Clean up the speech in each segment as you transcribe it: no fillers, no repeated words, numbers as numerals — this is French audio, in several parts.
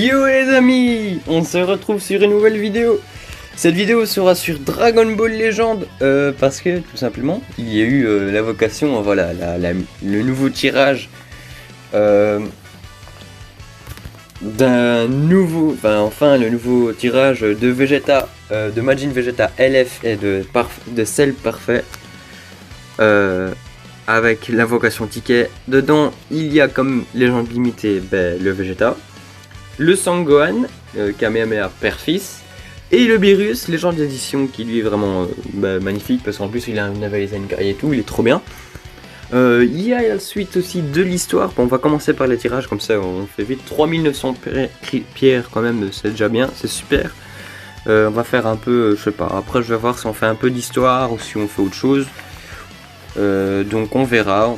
Yo les amis, on se retrouve sur une nouvelle vidéo. Cette vidéo sera sur Dragon Ball Legend parce que tout simplement il y a eu la vocation, voilà, le nouveau tirage d'un nouveau, le nouveau tirage de Vegeta, de Majin Vegeta LF et de Cell Parfait avec l'invocation ticket. Dedans il y a comme légende limitée le Vegeta, le Sangohan, Kamehameha Père-Fils, et le Beerus, légende d'édition, qui lui est vraiment magnifique, parce qu'en plus il a un Naval Zenkai et tout, il est trop bien. Il y a la suite aussi de l'histoire. Bon, on va commencer par les tirages, comme ça on fait vite. 3900 pierres quand même, c'est déjà bien, c'est super. On va faire un peu, je sais pas, après je vais voir si on fait un peu d'histoire ou si on fait autre chose. Donc on verra.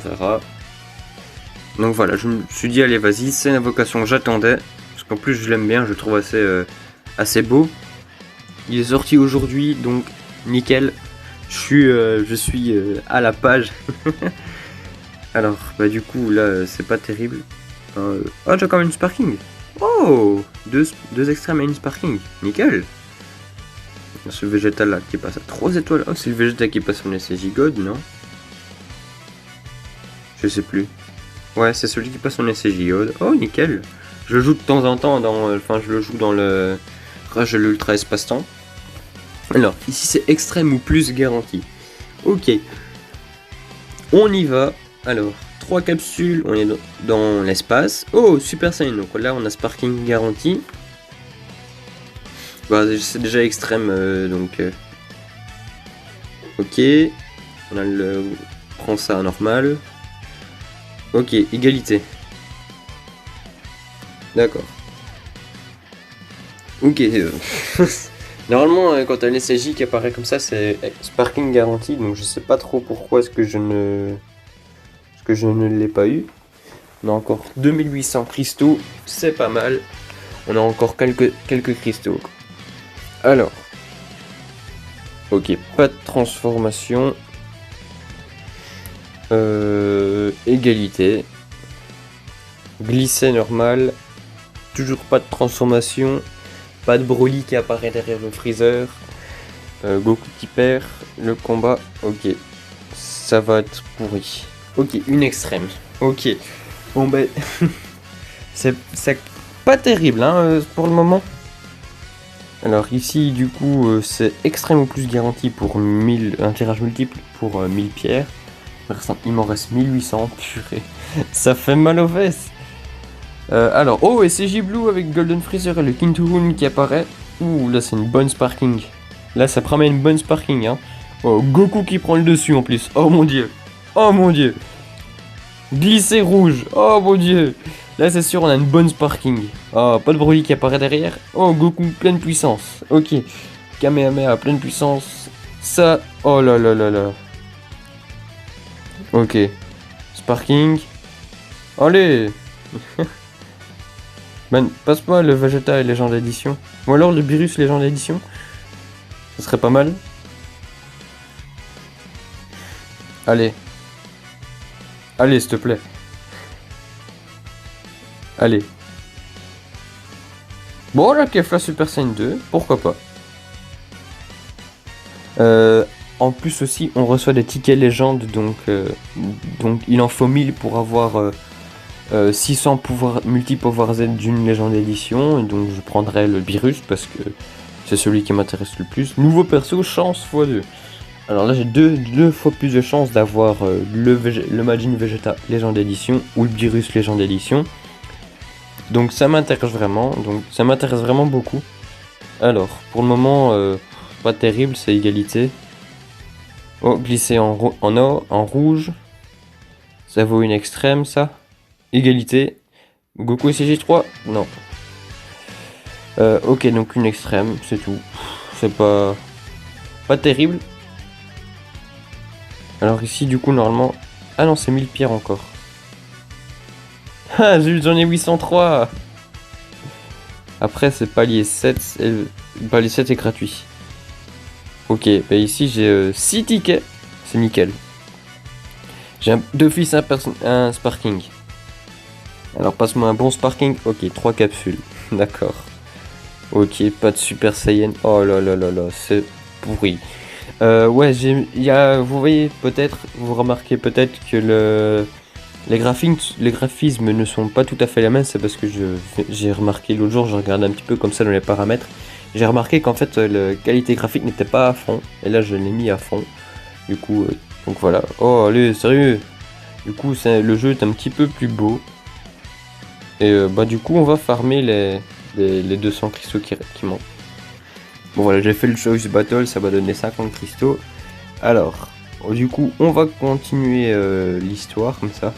Donc voilà, je me suis dit allez vas-y, c'est une invocation que j'attendais. Parce qu'en plus je l'aime bien, je le trouve assez beau. Il est sorti aujourd'hui, donc nickel. Je suis à la page. Alors, du coup, là, c'est pas terrible. Oh, j'ai quand même une Sparking. Oh, deux extrêmes et une Sparking. Nickel. Ce Vegeta là qui passe à 3 étoiles. Oh, c'est le Vegeta qui passe en SSJ God, non? Je sais plus. Ouais, c'est celui qui passe en SSJ God. Oh, nickel. Je le joue de temps en temps je le joue dans le Rage de l'Ultra Espace-Temps. Alors, ici c'est extrême ou plus garanti. Ok. On y va. Alors, 3 capsules, on est dans l'espace. Oh, Super Saiyan. Donc là, on a Sparking garanti. C'est déjà extrême, ok. On a prend ça normal. Ok, égalité. D'accord. Ok. Normalement, quand t'as un SSJ qui apparaît comme ça, c'est Sparking garanti. Donc je sais pas trop pourquoi est-ce que je ne l'ai pas eu. On a encore 2800 cristaux, c'est pas mal. On a encore quelques cristaux. Alors. Ok, pas de transformation. Égalité. Glisser normal. Toujours pas de transformation. Pas de Broly qui apparaît derrière le Freezer. Goku qui perd. Le combat. Ok. Ça va être pourri. Ok, une extrême. Ok. Bon c'est pas terrible pour le moment. Alors ici du coup c'est extrême ou plus garanti pour 1000. Un tirage multiple pour 1000 pierres. Il m'en reste 1800. Purée. Ça fait mal aux fesses. Alors, oh, et c'est J-Blue avec Golden Freezer et le Kintoon qui apparaît. Ouh, là c'est une bonne Sparking. Là ça promet une bonne Sparking. Oh, Goku qui prend le dessus en plus. Oh mon dieu. Oh mon dieu. Glisser rouge. Oh mon dieu. Là c'est sûr on a une bonne Sparking. Oh, pas de Broly qui apparaît derrière. Oh, Goku pleine puissance. Ok. Kamehameha pleine puissance. Ça. Oh là là là là. Ok. Sparking. Allez. Passe-moi le Vegeta et légende d'édition. Ou alors le Beerus légende d'édition. Ça serait pas mal. Allez. Allez, s'il te plaît. Allez. Bon, la Kefla Super Saiyan 2, pourquoi pas. En plus aussi, on reçoit des tickets légendes, donc il en faut 1000 pour avoir 600 multi-pouvoir Z d'une légende édition. Donc je prendrai le Beerus parce que c'est celui qui m'intéresse le plus. Nouveau perso, chance x2. Alors là j'ai deux fois plus de chances d'avoir le Majin Vegeta légende édition ou le Beerus légende édition. Donc ça m'intéresse vraiment. Beaucoup. Alors pour le moment pas terrible, c'est égalité. Oh, glisser en rouge. Ça vaut une extrême ça. Égalité. Goku SCJ3. Non. Ok, donc une extrême, c'est tout. C'est pas terrible. Alors ici du coup normalement. Ah non, c'est 1000 pierres encore. Ah, j'en ai 803. Après c'est palier 7. Palier 7 est gratuit. Ok, ici j'ai 6 tickets. C'est nickel. J'ai d'office un Sparking. Alors passe-moi un bon Sparking. Ok, 3 capsules. D'accord. Ok, pas de Super Saiyan. Oh là là là là, c'est pourri. Ouais, vous voyez peut-être, vous remarquez peut-être que les graphismes ne sont pas tout à fait les mêmes. C'est parce que j'ai remarqué l'autre jour, je regardais un petit peu comme ça dans les paramètres. J'ai remarqué qu'en fait, la qualité graphique n'était pas à fond. Et là, je l'ai mis à fond. Du coup, donc voilà. Oh, allez, sérieux. Du coup, le jeu est un petit peu plus beau. Et bah du coup, on va farmer les 200 cristaux qui manquent. Bon voilà, j'ai fait le Choice Battle, ça m'a donné 50 cristaux. Alors, du coup, on va continuer l'histoire comme ça.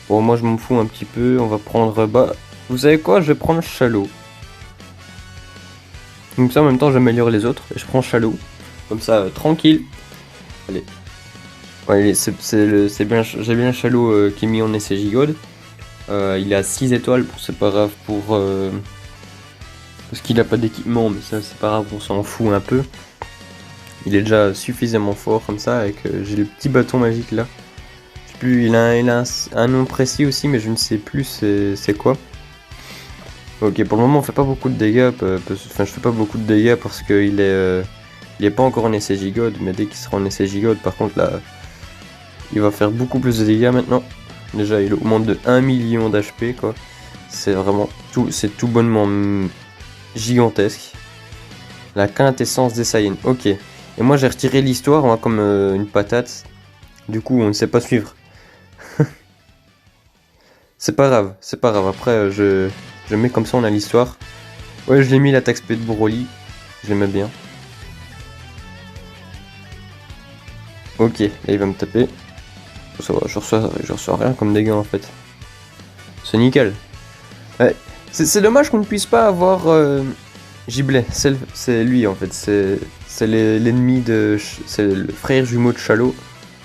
Bon, moi je m'en fous un petit peu, on va prendre... Bah, vous savez quoi, je vais prendre Shallow. Comme ça, en même temps, j'améliore les autres. Et je prends Shallow. Comme ça, tranquille. Allez. Ouais, c'est bien, j'ai bien Shallow qui est mis en SCJ God. Il est à 6 étoiles, c'est pas grave pour... parce qu'il a pas d'équipement, mais ça c'est pas grave, on s'en fout un peu. Il est déjà suffisamment fort comme ça, avec j'ai le petit bâton magique là. Je sais plus, il a un nom précis aussi, mais je ne sais plus c'est quoi. Ok, pour le moment on fait pas beaucoup de dégâts, enfin je fais pas beaucoup de dégâts parce qu'il est pas encore en SCJ God, mais dès qu'il sera en SCJ God, par contre là, il va faire beaucoup plus de dégâts maintenant. Déjà il augmente de 1 million d'HP quoi. C'est vraiment c'est tout bonnement gigantesque. La quintessence des Saiyans. Ok. Et moi j'ai retiré l'histoire, moi comme une patate. Du coup on ne sait pas suivre. C'est pas grave, c'est pas grave. Après je mets comme ça, on a l'histoire. Ouais, je l'ai mis l'attaque spé de Broly. Je l'aimais bien. Ok, là il va me taper. Ça va, je reçois rien comme dégâts en fait. C'est nickel. Ouais. C'est dommage qu'on ne puisse pas avoir Giblet. C'est lui en fait. C'est l'ennemi de... C'est le frère jumeau de Shallow.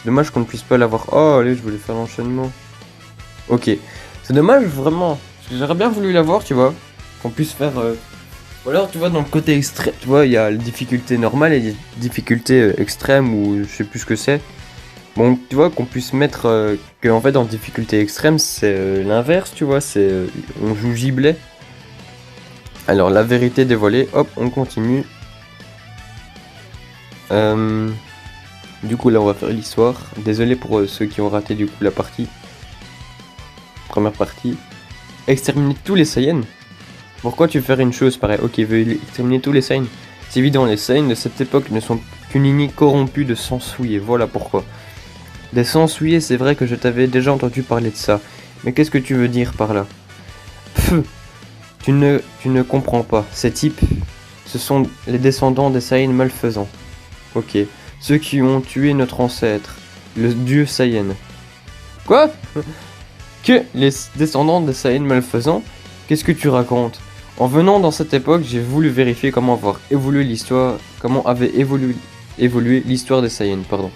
Dommage qu'on ne puisse pas l'avoir. Oh allez, je voulais faire l'enchaînement. Ok. C'est dommage vraiment. Parce que j'aurais bien voulu l'avoir, tu vois. Qu'on puisse faire... Ou alors tu vois dans le côté extrême. Tu vois, il y a la difficulté normale et les difficultés extrêmes ou je sais plus ce que c'est. Bon, tu vois, qu'on puisse mettre que en fait en difficulté extrême, c'est l'inverse, tu vois, c'est on joue Giblet. Alors la vérité dévoilée, hop, on continue. Du coup là on va faire l'histoire. Désolé pour ceux qui ont raté du coup la partie. Première partie. Exterminer tous les Saiyans. Pourquoi tu ferais une chose pareille? Ok, veux exterminer tous les Saiyans. C'est évident, les Saiyans de cette époque ne sont qu'une lignée corrompue de sang souillé, voilà pourquoi. Des sangs souillés, c'est vrai que je t'avais déjà entendu parler de ça. Mais qu'est-ce que tu veux dire par là? Pfff. Tu ne comprends pas. Ces types, ce sont les descendants des Saiyans malfaisants. Ok. Ceux qui ont tué notre ancêtre, le dieu Saiyan. Quoi? Que les descendants des Saiyans malfaisants? Qu'est-ce que tu racontes? En venant dans cette époque, j'ai voulu vérifier comment avoir évolué l'histoire, comment avait évolué l'histoire des Saiyans, pardon.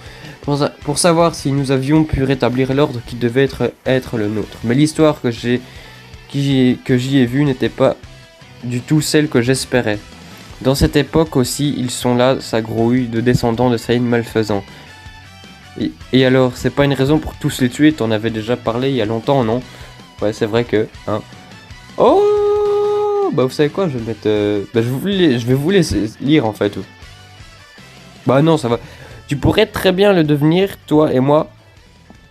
Pour savoir si nous avions pu rétablir l'ordre qui devait être le nôtre. Mais l'histoire que j'y ai vue n'était pas du tout celle que j'espérais. Dans cette époque aussi, ils sont là, sa grouille de descendants de Saiyans malfaisants. Et alors, c'est pas une raison pour tous les tuer, t'en avais déjà parlé il y a longtemps, non? Ouais, c'est vrai que... Hein. Oh, bah vous savez quoi, je vais mettre... Bah je vais vous laisser lire en fait. Bah non, ça va... Tu pourrais très bien le devenir, toi et moi,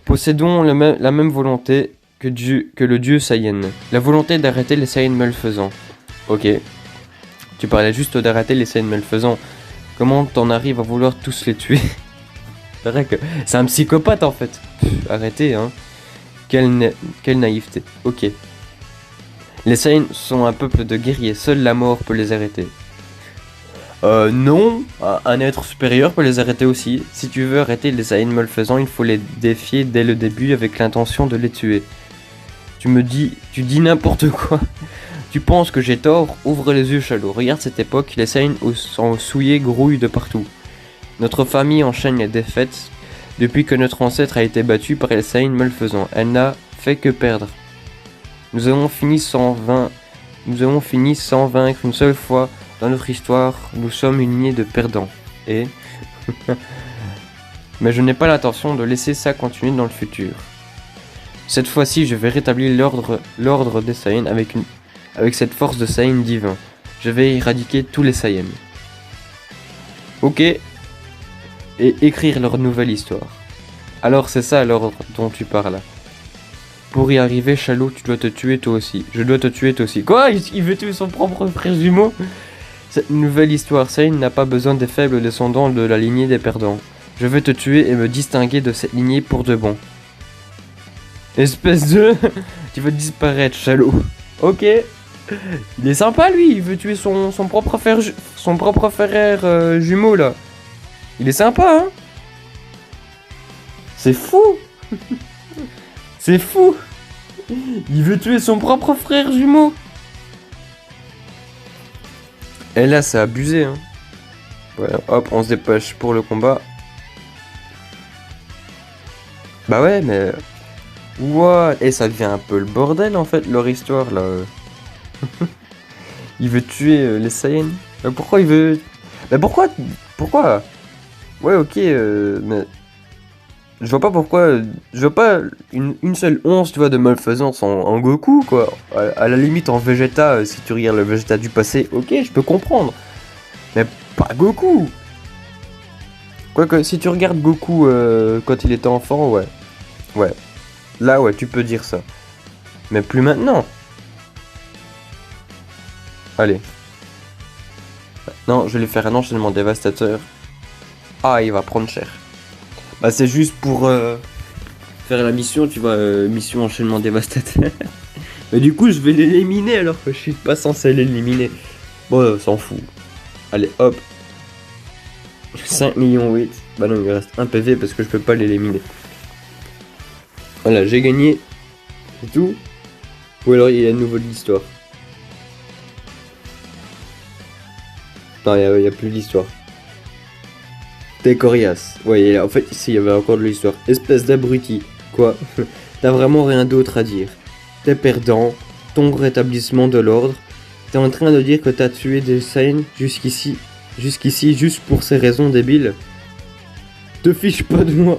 possédons la même volonté que le dieu Saiyan. La volonté d'arrêter les Saiyans malfaisants. Ok. Tu parlais juste d'arrêter les Saiyans malfaisants. Comment t'en arrives à vouloir tous les tuer? C'est vrai que c'est un psychopathe en fait. Arrêtez, hein. Quelle naïveté. Ok. Les Saiyans sont un peuple de guerriers. Seule la mort peut les arrêter. Non, un être supérieur peut les arrêter aussi. Si tu veux arrêter les Saiyans malfaisants, il faut les défier dès le début avec l'intention de les tuer. Tu dis n'importe quoi. Tu penses que j'ai tort? Ouvre les yeux, Shallow. Regarde cette époque, les Saiyans sont souillés, grouillent de partout. Notre famille enchaîne les défaites depuis que notre ancêtre a été battu par les Saiyans malfaisants. Elle n'a fait que perdre. Nous avons fini sans vaincre une seule fois. Dans notre histoire, nous sommes une lignée de perdants. Et... Mais je n'ai pas l'intention de laisser ça continuer dans le futur. Cette fois-ci, je vais rétablir l'ordre des Saiyans avec avec cette force de Saiyan divin. Je vais éradiquer tous les Saiyans. Ok. Et écrire leur nouvelle histoire. Alors c'est ça l'ordre dont tu parles. Pour y arriver, Chalot, tu dois te tuer toi aussi. Je dois te tuer toi aussi. Quoi? Il veut tuer son propre frère jumeau? Cette nouvelle histoire, Saiyan n'a pas besoin des faibles descendants de la lignée des perdants. Je vais te tuer et me distinguer de cette lignée pour de bon. Espèce de... Tu vas disparaître, Chalot. Ok. Il est sympa lui, il veut tuer son propre frère jumeau là. Il est sympa, hein. C'est fou. C'est fou. Il veut tuer son propre frère jumeau. Et là, c'est abusé, hein. Ouais, hop, on se dépêche pour le combat. Bah ouais, mais... What? Et ça devient un peu le bordel, en fait, leur histoire, là. Il veut tuer les Saiyans. Mais pourquoi il veut... Mais pourquoi? Ouais, ok, mais... Je vois pas pourquoi... Je vois pas une seule once, tu vois, de malfaisance en Goku, quoi. À la limite, en Vegeta, si tu regardes le Vegeta du passé, ok, je peux comprendre. Mais pas Goku. Quoique, si tu regardes Goku quand il était enfant, ouais. Ouais. Là, ouais, tu peux dire ça. Mais plus maintenant. Allez. Non, je vais lui faire un enchaînement dévastateur. Ah, il va prendre cher. Bah, c'est juste pour faire la mission, tu vois, mission enchaînement dévastateur. Mais du coup, je vais l'éliminer alors que je suis pas censé l'éliminer. Bon, s'en fout. Allez, hop. 5 millions 8. Bah non, il me reste un PV parce que je peux pas l'éliminer. Voilà, j'ai gagné. C'est tout. Ou alors il y a de nouveau de l'histoire. Non, il y a plus d'histoire. T'es coriace. Ouais, en fait, ici, il y avait encore de l'histoire. Espèce d'abruti. Quoi? T'as vraiment rien d'autre à dire. T'es perdant. Ton rétablissement de l'ordre. T'es en train de dire que t'as tué des Saiyans jusqu'ici, juste pour ces raisons débiles. Te fiche pas de moi.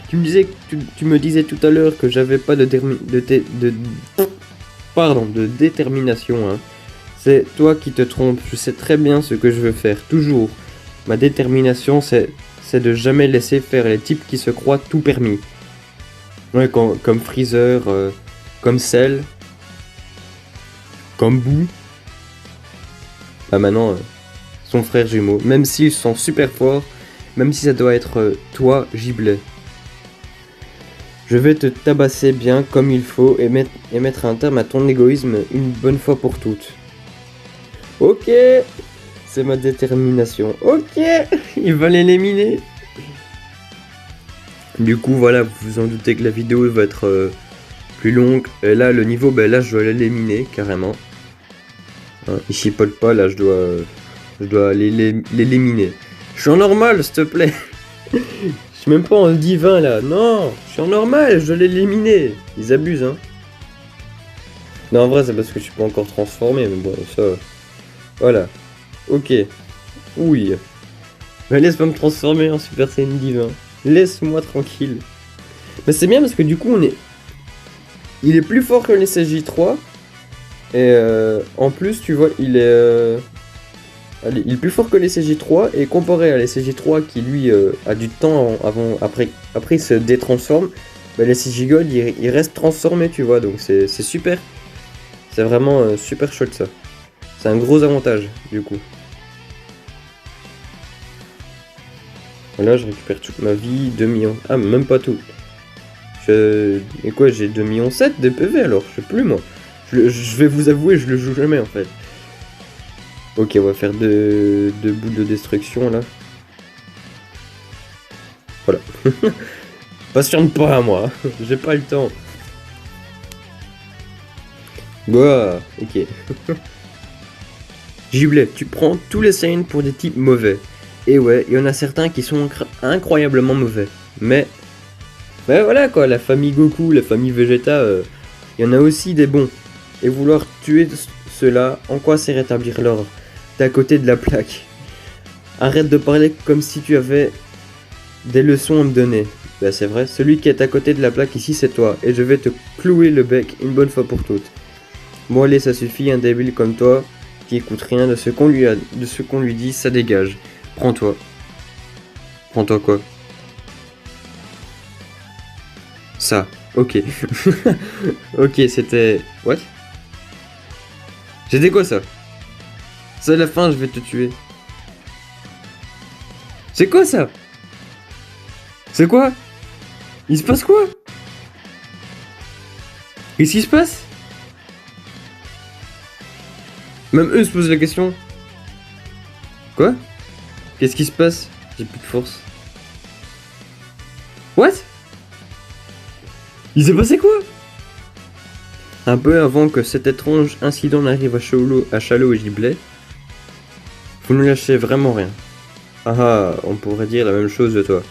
Tu me disais tout à l'heure que j'avais pas de détermination, hein. C'est toi qui te trompes. Je sais très bien ce que je veux faire, toujours. Ma détermination, c'est de jamais laisser faire les types qui se croient tout permis. Ouais, comme Freezer, comme Cell, comme Boo. Bah maintenant, son frère jumeau. Même s'ils sont super forts, même si ça doit être toi, Giblet. Je vais te tabasser bien comme il faut et mettre un terme à ton égoïsme une bonne fois pour toutes. Ok, c'est ma détermination. Ok, il va l'éliminer. Du coup, voilà, vous vous en doutez que la vidéo va être plus longue. Et là, le niveau, ben là, je dois l'éliminer carrément. Hein, il chipote pas, là, je dois l'éliminer. Je suis en normal, s'il te plaît. Je suis même pas en divin, là. Non, je suis en normal, je dois l'éliminer. Ils abusent, hein. Non, en vrai, c'est parce que je suis pas encore transformé, mais bon, ça... Voilà. Ok. Oui. Mais laisse-moi me transformer en Super Saiyan divin. Laisse-moi tranquille. Mais c'est bien parce que du coup, il est plus fort que les CJ3. Et en plus, tu vois, il est plus fort que les CJ3. Et comparé à les CJ3 qui, lui, a du temps après il se détransforme, bah, les CJ Gold, il reste transformé, tu vois. Donc c'est super. C'est vraiment super chouette ça. C'est un gros avantage, du coup. Là, je récupère toute ma vie, 2 millions... Ah, même pas tout. Et quoi, j'ai 2 millions 7 de PV, alors? Je sais plus, moi. Je vais vous avouer, je le joue jamais, en fait. Ok, on va faire deux boules de destruction, là. Voilà. Patiente pas, moi. J'ai pas le temps. Bah, ok. Giblet, tu prends tous les Saiyans pour des types mauvais. Et ouais, il y en a certains qui sont incroyablement mauvais. Mais voilà quoi, la famille Goku, la famille Vegeta, il y en a aussi des bons. Et vouloir tuer ceux-là, en quoi c'est rétablir l'ordre? T'es à côté de la plaque. Arrête de parler comme si tu avais des leçons à me donner. Bah c'est vrai, celui qui est à côté de la plaque ici c'est toi. Et je vais te clouer le bec une bonne fois pour toutes. Bon allez, ça suffit, un débile comme toi, qui écoute rien de ce qu'on lui dit, ça dégage. Prends-toi. Prends-toi quoi? Ça, ok. Ok, c'était... What? C'était quoi ça? C'est à la fin, je vais te tuer. C'est quoi ça? C'est quoi? Il se passe quoi? Qu'est-ce qui se passe? Même eux se posent la question. Quoi? Qu'est-ce qui se passe? J'ai plus de force. What? Il s'est passé quoi? Un peu avant que cet étrange incident n'arrive à Chalot et Giblet, vous ne lâchez vraiment rien. Ah ah, on pourrait dire la même chose de toi.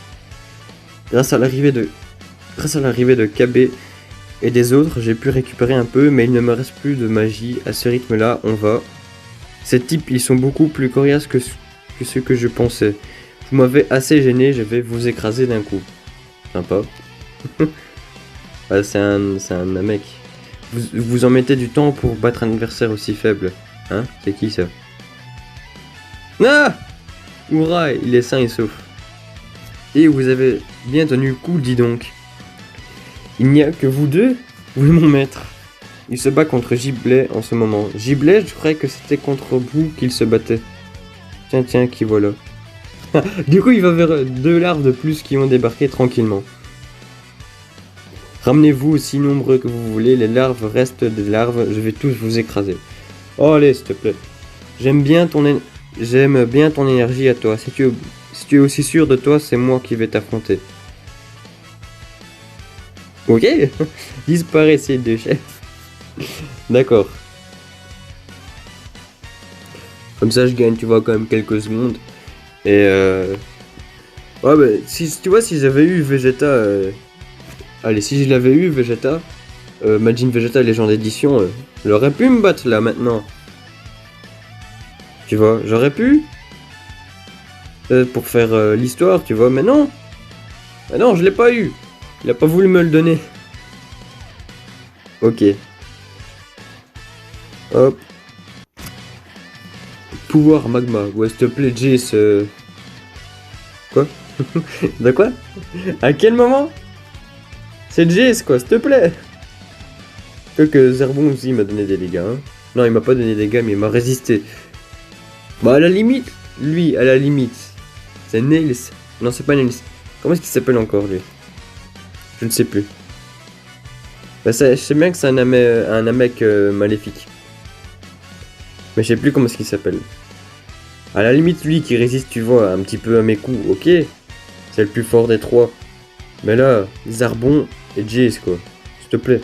Grâce à l'arrivée de KB et des autres, j'ai pu récupérer un peu, mais il ne me reste plus de magie. À ce rythme-là, on va. Ces types, ils sont beaucoup plus coriaces que ce que je pensais. Vous m'avez assez gêné, je vais vous écraser d'un coup. Sympa. Ah, c'est un mec. Vous en mettez du temps pour battre un adversaire aussi faible. Hein? C'est qui ça? Ah! Hurrah, il est sain et sauf. Et vous avez bien tenu le coup, dis donc. Il n'y a que vous deux? Oui, mon maître. Il se bat contre Giblet en ce moment. Giblet, je croyais que c'était contre vous qu'il se battait. Tiens, tiens, qui voilà. Du coup, il va vers 2 larves de plus qui ont débarqué tranquillement. Ramenez-vous aussi nombreux que vous voulez, les larves restent des larves, je vais tous vous écraser. Oh, allez, s'il te plaît. J'aime bien ton énergie à toi. Si tu es aussi sûr de toi, c'est moi qui vais t'affronter. Ok. Disparaissez, déchets. D'accord. Comme ça, je gagne, tu vois, quand même quelques secondes. Et ouais, bah, si tu vois, si j'avais eu Vegeta... Allez, si je l'avais eu, Vegeta... Majin Vegeta Légende Édition, il aurait pu me battre, là, maintenant. Tu vois, j'aurais pu. Pour faire l'histoire, tu vois, mais non. Mais non, je l'ai pas eu. Il a pas voulu me le donner. Ok. Hop. Pouvoir magma. Ouais, s'il te plaît, Jace. Quoi? De quoi? À quel moment? C'est Jace, quoi, s'il te plaît. Que Zerbon aussi m'a donné des dégâts. Hein. Non, il m'a pas donné des dégâts, mais il m'a résisté. Bah, à la limite, lui, à la limite. C'est Nails. Non, c'est pas Nails. Comment est-ce qu'il s'appelle encore, lui? Je ne sais plus. Bah, je sais bien que c'est un Namek maléfique. Mais je sais plus comment est-ce qu'il s'appelle. À la limite, lui qui résiste, tu vois, un petit peu à mes coups, ok. C'est le plus fort des trois. Mais là, Zarbon et Jace, quoi. S'il te plaît.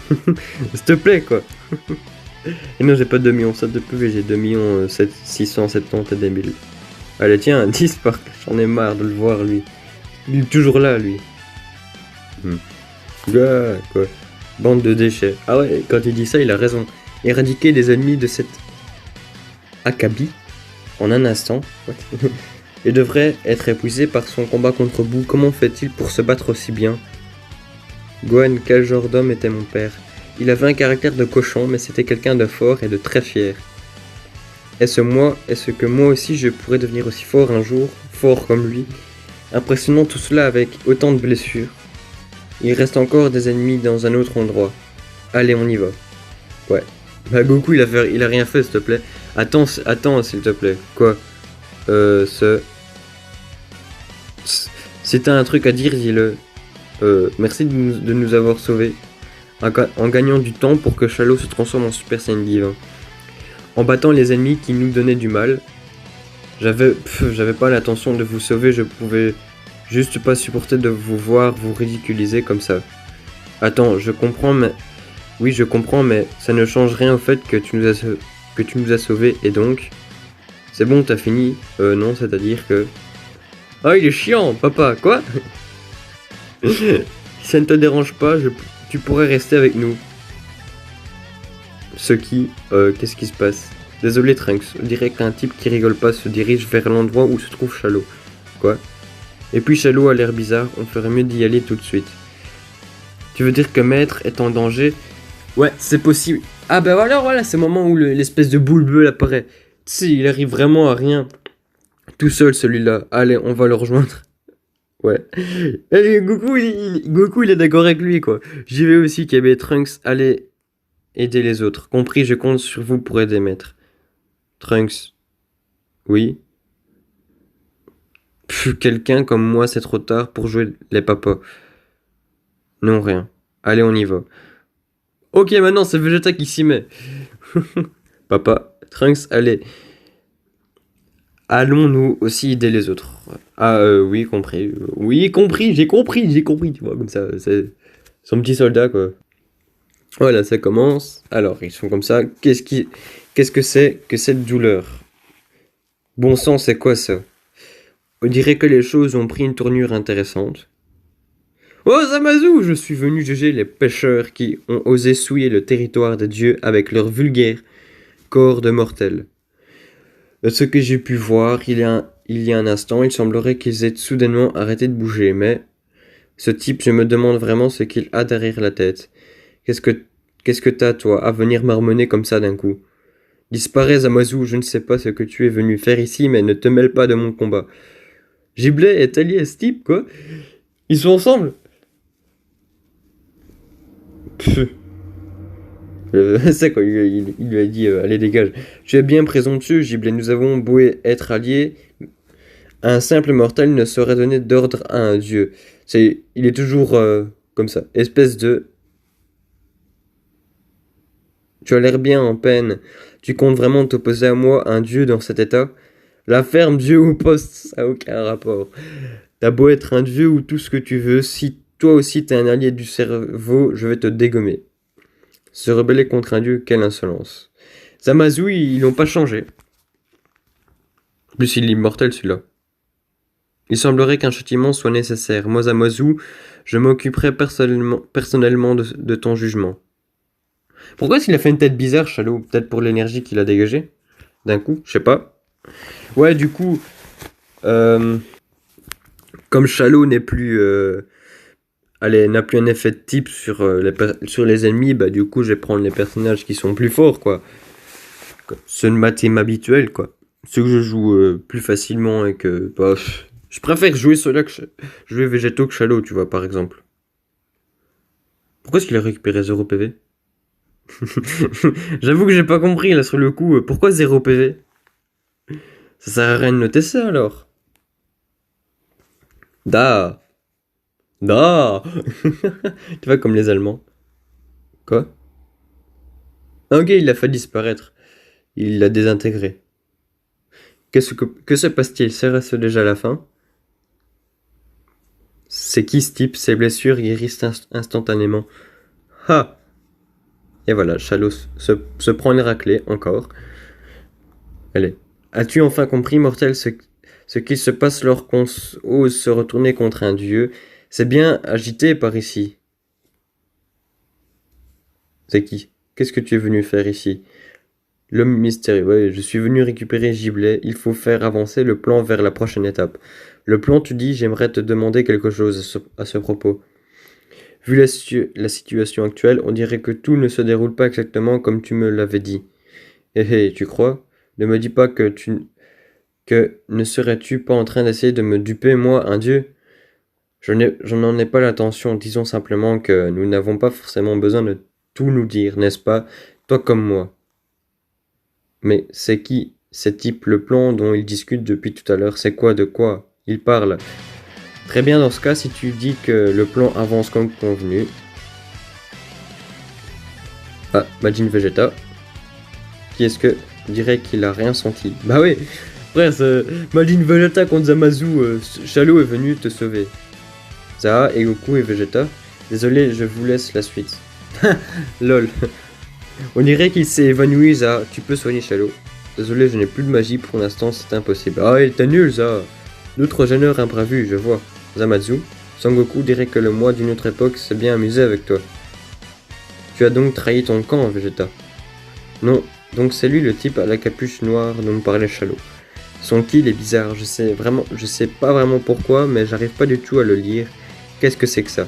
S'il te plaît, quoi. Et non, j'ai pas 2 millions 7 de PV, j'ai 2 670 des 1000. Allez, tiens, 10 par... J'en ai marre de le voir, lui. Il est toujours là, lui. Ah, quoi. Bande de déchets. Ah ouais, quand il dit ça, il a raison. Éradiquer les ennemis de cette Akabi en un instant. Et devrait être épuisé par son combat contre Boo. Comment fait-il pour se battre aussi bien? Gohan, quel genre d'homme était mon père? Il avait un caractère de cochon, mais c'était quelqu'un de fort et de très fier. Est-ce que moi aussi je pourrais devenir aussi fort un jour, fort comme lui? Impressionnant tout cela avec autant de blessures. Il reste encore des ennemis dans un autre endroit. Allez, on y va. Ouais. Bah Goku, il a rien fait, s'il te plaît. Attends, s'il te plaît. Quoi? Si t'as un truc à dire, dis-le. Merci de nous avoir sauvés. En gagnant du temps pour que Chalot se transforme en Super Saiyan divin. En battant les ennemis qui nous donnaient du mal. J'avais pas l'intention de vous sauver, je pouvais juste pas supporter de vous voir vous ridiculiser comme ça. Attends, je comprends, mais... Oui, je comprends, mais ça ne change rien au fait que tu nous as sauvés, et donc... C'est bon, t'as fini? Non, c'est-à-dire que... Oh, il est chiant, papa, quoi? Si ça ne te dérange pas, tu pourrais rester avec nous. Qu'est-ce qui se passe? Désolé Trunks, on dirait qu'un type qui rigole pas se dirige vers l'endroit où se trouve Chalot. Quoi? Et puis Chalot a l'air bizarre, on ferait mieux d'y aller tout de suite. Tu veux dire que Maître est en danger? Ouais, c'est possible. Ah bah voilà, c'est le moment où l'espèce de boule bleue apparaît. Tu sais, il arrive vraiment à rien. Tout seul celui-là. Allez, on va le rejoindre. Ouais. Et Goku, il est d'accord avec lui, quoi. J'y vais aussi, KB Trunks. Allez aider les autres. Compris, je compte sur vous pour aider Maître. Trunks. Oui. Quelqu'un comme moi, c'est trop tard pour jouer les papas. Non, rien. Allez, on y va. Ok, maintenant, c'est Vegeta qui s'y met. Papa, Trunks, allez. Allons-nous aussi aider les autres? Ah, oui, compris. Oui, compris, j'ai compris, tu vois, comme ça, c'est son petit soldat, quoi. Voilà, ça commence. Alors, ils sont comme ça. Qu'est-ce que c'est que cette douleur? Bon sang, c'est quoi ça? On dirait que les choses ont pris une tournure intéressante. Oh, Zamazu! Je suis venu juger les pêcheurs qui ont osé souiller le territoire des dieux avec leur vulgaire corps de mortels. De ce que j'ai pu voir, il y a un instant, il semblerait qu'ils aient soudainement arrêté de bouger, mais ce type, je me demande vraiment ce qu'il a derrière la tête. Qu'est-ce que t'as, toi, à venir marmonner comme ça d'un coup? Disparais, Zamazu, je ne sais pas ce que tu es venu faire ici, mais ne te mêle pas de mon combat. Giblet est allié à ce type, quoi? Ils sont ensemble? Pfff. C'est quoi, il lui a dit, allez dégage. Tu es bien présomptueux, Giblet, nous avons beau être alliés, un simple mortel ne saurait donner d'ordre à un dieu. Il est toujours comme ça, espèce de... Tu as l'air bien en peine. Tu comptes vraiment t'opposer à moi, un dieu dans cet état? La ferme, dieu ou poste, ça n'a aucun rapport. T'as beau être un dieu ou tout ce que tu veux, si toi aussi t'es un allié du cerveau, je vais te dégommer. Se rebeller contre un dieu, quelle insolence. Zamazu, ils l'ont pas changé. En plus, il est immortel celui-là. Il semblerait qu'un châtiment soit nécessaire. Moi, Zamazu, je m'occuperai personnellement de ton jugement. Pourquoi est-ce qu'il a fait une tête bizarre, Chalot? Peut-être pour l'énergie qu'il a dégagée? D'un coup, je sais pas. Ouais, du coup, comme Chalot n'est plus... n'a plus un effet de type sur les ennemis, bah du coup, je vais prendre les personnages qui sont plus forts, quoi. Ceux de ma team habituelle, quoi. Ceux que je joue plus facilement et que... Bah, je préfère jouer ceux-là que jouer Végétaux que Chalot, tu vois, par exemple. Pourquoi est-ce qu'il a récupéré 0 PV? J'avoue que j'ai pas compris, là, sur le coup. Pourquoi 0 PV? Ça sert à rien de noter ça, alors. Da. Da. Tu vois, comme les Allemands. Quoi? Ah, ok, il l'a fait disparaître. Il l'a désintégré. Que se passe-t-il? Serait-ce déjà la fin? C'est qui ce type? Ses blessures guérissent instantanément. Ha! Et voilà, Chalot se prend une raclée, encore. Allez. As-tu enfin compris, mortel, ce qu'il se passe lorsqu'on ose se retourner contre un dieu? C'est bien agité par ici. C'est qui? Qu'est-ce que tu es venu faire ici? L'homme mystérieux. Ouais, je suis venu récupérer Giblet. Il faut faire avancer le plan vers la prochaine étape. Le plan, tu dis, j'aimerais te demander quelque chose à ce propos. Vu la situation actuelle, on dirait que tout ne se déroule pas exactement comme tu me l'avais dit. Hé, tu crois? Ne me dis pas que ne serais-tu pas en train d'essayer de me duper, moi, un dieu? Je n'en ai pas l'intention, disons simplement que nous n'avons pas forcément besoin de tout nous dire, n'est-ce pas? Toi comme moi. Mais c'est qui, ces types, le plan dont ils discutent depuis tout à l'heure? C'est quoi, de quoi ils parlent? Très bien, dans ce cas, si tu dis que le plan avance comme convenu... Ah, Majin Vegeta. Qui est-ce que dirait qu'il a rien senti? Bah oui, frère, Majin Vegeta contre Zamazu, Chalot est venu te sauver. Zaha et Goku et Vegeta. Désolé, je vous laisse la suite. Lol. On dirait qu'il s'est évanoui, Zaha. Tu peux soigner Chalot. Désolé, je n'ai plus de magie pour l'instant, c'est impossible. Ah, il était nul, Zaha. D'autres gêneurs imprévus, je vois. Zamazu, Sangoku dirait que le moi d'une autre époque s'est bien amusé avec toi. Tu as donc trahi ton camp, Vegeta. Non, donc c'est lui le type à la capuche noire dont me parlait Chalot. Son kill est bizarre, je sais pas vraiment pourquoi, mais j'arrive pas du tout à le lire. Qu'est-ce que c'est que ça?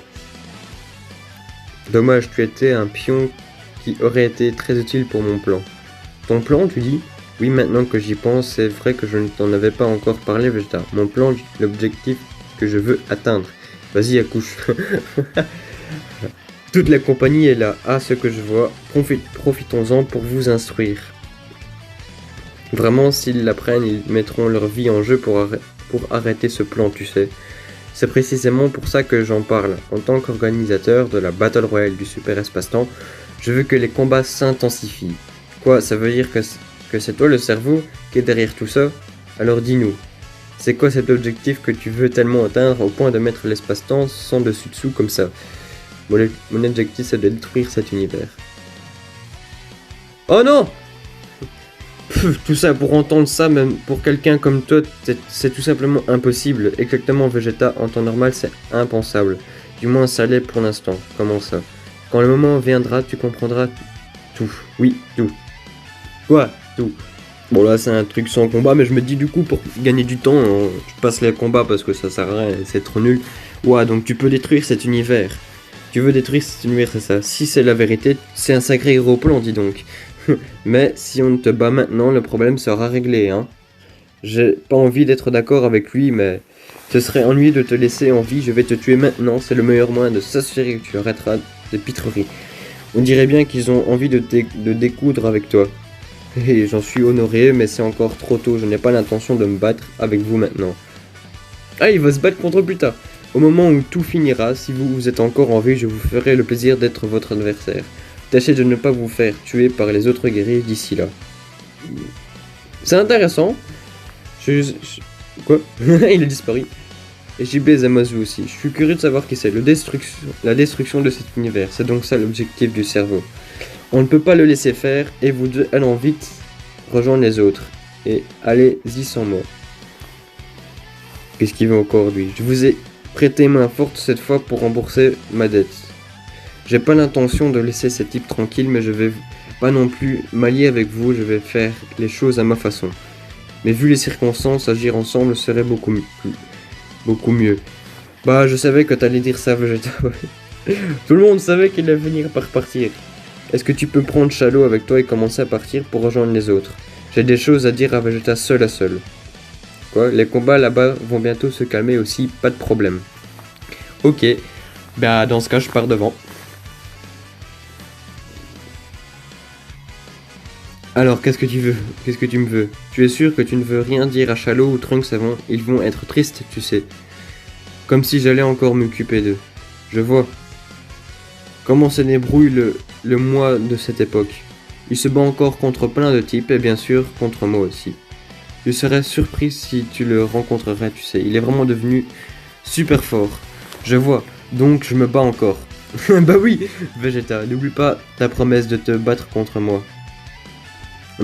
Dommage, tu étais un pion qui aurait été très utile pour mon plan. Ton plan, tu dis? Oui, maintenant que j'y pense, c'est vrai que je ne t'en avais pas encore parlé, Vegeta. Mon plan, l'objectif que je veux atteindre. Vas-y, accouche. Toute la compagnie est là, à ce que je vois. Profitons-en pour vous instruire. Vraiment, s'ils l'apprennent, ils mettront leur vie en jeu pour arrêter ce plan, tu sais. C'est précisément pour ça que j'en parle. En tant qu'organisateur de la Battle Royale du Super Espace-Temps, je veux que les combats s'intensifient. Quoi, ça veut dire que c'est toi le cerveau qui est derrière tout ça? Alors dis-nous, c'est quoi cet objectif que tu veux tellement atteindre au point de mettre l'espace-temps sans dessus-dessous comme ça? Mon objectif, c'est de détruire cet univers. Oh non! Tout ça, pour entendre ça, même pour quelqu'un comme toi, c'est tout simplement impossible. Exactement, Vegeta, en temps normal, c'est impensable. Du moins, ça l'est pour l'instant. Comment ça? Quand le moment viendra, tu comprendras tout. Oui, tout. Quoi? Tout. Bon, là, c'est un truc sans combat, mais je me dis du coup, pour gagner du temps, je passe les combats parce que ça sert à rien, c'est trop nul. Ouais, donc tu peux détruire cet univers. Tu veux détruire cet univers, c'est ça. Si c'est la vérité, c'est un sacré gros plan, dis donc. Mais si on te bat maintenant, le problème sera réglé, hein. J'ai pas envie d'être d'accord avec lui, mais ce serait ennuyeux de te laisser en vie. Je vais te tuer maintenant, c'est le meilleur moyen de s'assurer que tu arrêteras de pitreries. On dirait bien qu'ils ont envie de découdre avec toi. Et j'en suis honoré, mais c'est encore trop tôt. Je n'ai pas l'intention de me battre avec vous maintenant. Ah, il va se battre contre plus tard. Au moment où tout finira, si vous êtes encore en vie, je vous ferai le plaisir d'être votre adversaire. Tâchez de ne pas vous faire tuer par les autres guerriers d'ici là. C'est intéressant. Quoi? Il a disparu. Et JB Zamasu aussi. Je suis curieux de savoir qui c'est. La destruction de cet univers. C'est donc ça l'objectif du cerveau. On ne peut pas le laisser faire. Et vous deux, allons vite rejoindre les autres. Et allez-y sans moi. Qu'est-ce qu'il veut encore lui? Je vous ai prêté main forte cette fois pour rembourser ma dette. J'ai pas l'intention de laisser ces types tranquilles, mais je vais pas non plus m'allier avec vous, je vais faire les choses à ma façon. Mais vu les circonstances, agir ensemble serait beaucoup mieux. Bah, je savais que t'allais dire ça, Vegeta. Tout le monde savait qu'il allait finir par partir. Est-ce que tu peux prendre Shadow avec toi et commencer à partir pour rejoindre les autres? J'ai des choses à dire à Vegeta seul à seul. Quoi? Les combats là-bas vont bientôt se calmer aussi, pas de problème. Ok, bah dans ce cas je pars devant. Alors, qu'est-ce que tu veux? Qu'est-ce que tu me veux? Tu es sûr que tu ne veux rien dire à Shadow ou Trunks avant? Ils vont être tristes, tu sais. Comme si j'allais encore m'occuper d'eux. Je vois. Comment se débrouille le moi de cette époque. Il se bat encore contre plein de types et bien sûr contre moi aussi. Je serais surpris si tu le rencontrerais, tu sais. Il est vraiment devenu super fort. Je vois. Donc je me bats encore. Bah oui, Vegeta, n'oublie pas ta promesse de te battre contre moi. On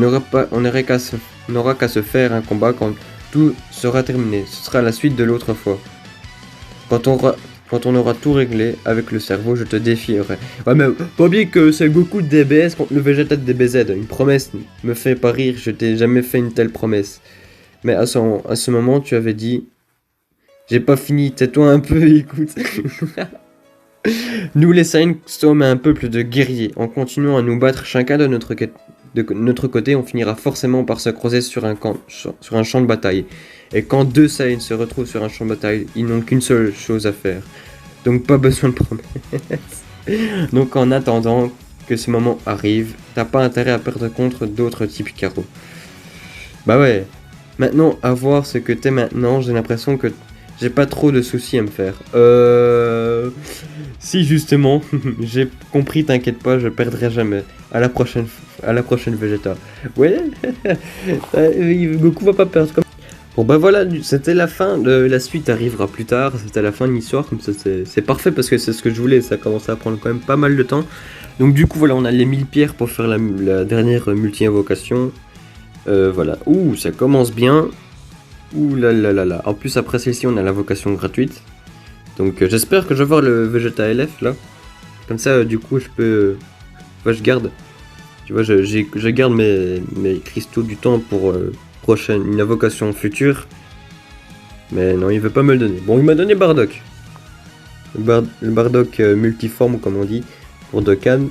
n'aura qu'à se faire un combat quand tout sera terminé. Ce sera la suite de l'autre fois. Quand on aura tout réglé avec le cerveau, je te défierai. Ouais, mais pas oublier que c'est Goku de DBS contre le Vegeta de DBZ. Une promesse me fait pas rire, je t'ai jamais fait une telle promesse. Mais à ce moment, tu avais dit... J'ai pas fini, tais-toi un peu, écoute. Nous les Saiyans sommes un peuple de guerriers. En continuant à nous battre chacun de notre côté, on finira forcément par se croiser sur un champ de bataille. Et quand deux Saiyans se retrouvent sur un champ de bataille, ils n'ont qu'une seule chose à faire. Donc pas besoin de promesses. Donc en attendant que ce moment arrive, t'as pas intérêt à perdre contre d'autres types Karo. Bah ouais. Maintenant, à voir ce que t'es maintenant, j'ai l'impression que j'ai pas trop de soucis à me faire. Si justement, j'ai compris, t'inquiète pas, je perdrai jamais. À la prochaine Vegeta. Ouais, Goku va pas perdre. Bon bah voilà, c'était la fin, la suite arrivera plus tard, c'était la fin de l'histoire, comme ça c'est parfait parce que c'est ce que je voulais, ça commençait à prendre quand même pas mal de temps. Donc du coup voilà, on a les 1000 pierres pour faire la dernière multi-invocation. Voilà, ouh, ça commence bien. Ouh là là là là, en plus après celle-ci on a l'invocation gratuite. Donc j'espère que je vais voir le Vegeta LF là. Comme ça du coup je peux... je garde. Tu vois, je garde mes cristaux du temps pour une invocation future. Mais non, il veut pas me le donner. Bon, il m'a donné Bardock. Le Bardock multiforme, comme on dit, pour Dokkan.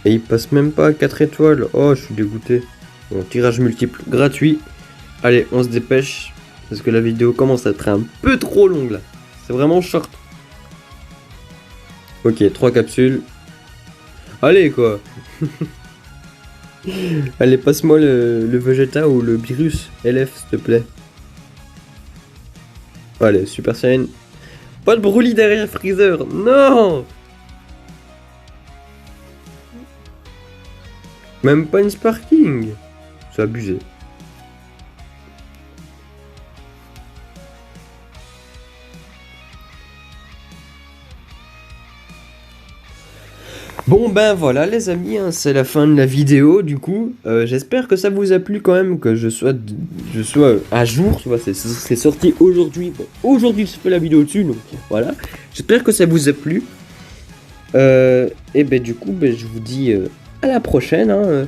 Et il passe même pas à 4 étoiles. Oh, je suis dégoûté. Bon, tirage multiple gratuit. Allez, on se dépêche. Parce que la vidéo commence à être un peu trop longue là. C'est vraiment short. Ok, 3 capsules. Allez quoi. Allez, passe-moi le Vegeta ou le Virus LF, s'il te plaît. Allez, Super Saiyan. Pas de Broly derrière Freezer. Non. Même pas une Sparking. C'est abusé. Bon ben voilà les amis, hein, c'est la fin de la vidéo du coup. J'espère que ça vous a plu quand même, que je sois à jour, tu vois, c'est sorti aujourd'hui. Bon, aujourd'hui je fais la vidéo dessus, donc voilà. J'espère que ça vous a plu. Et ben du coup, ben, je vous dis à la prochaine. Hein.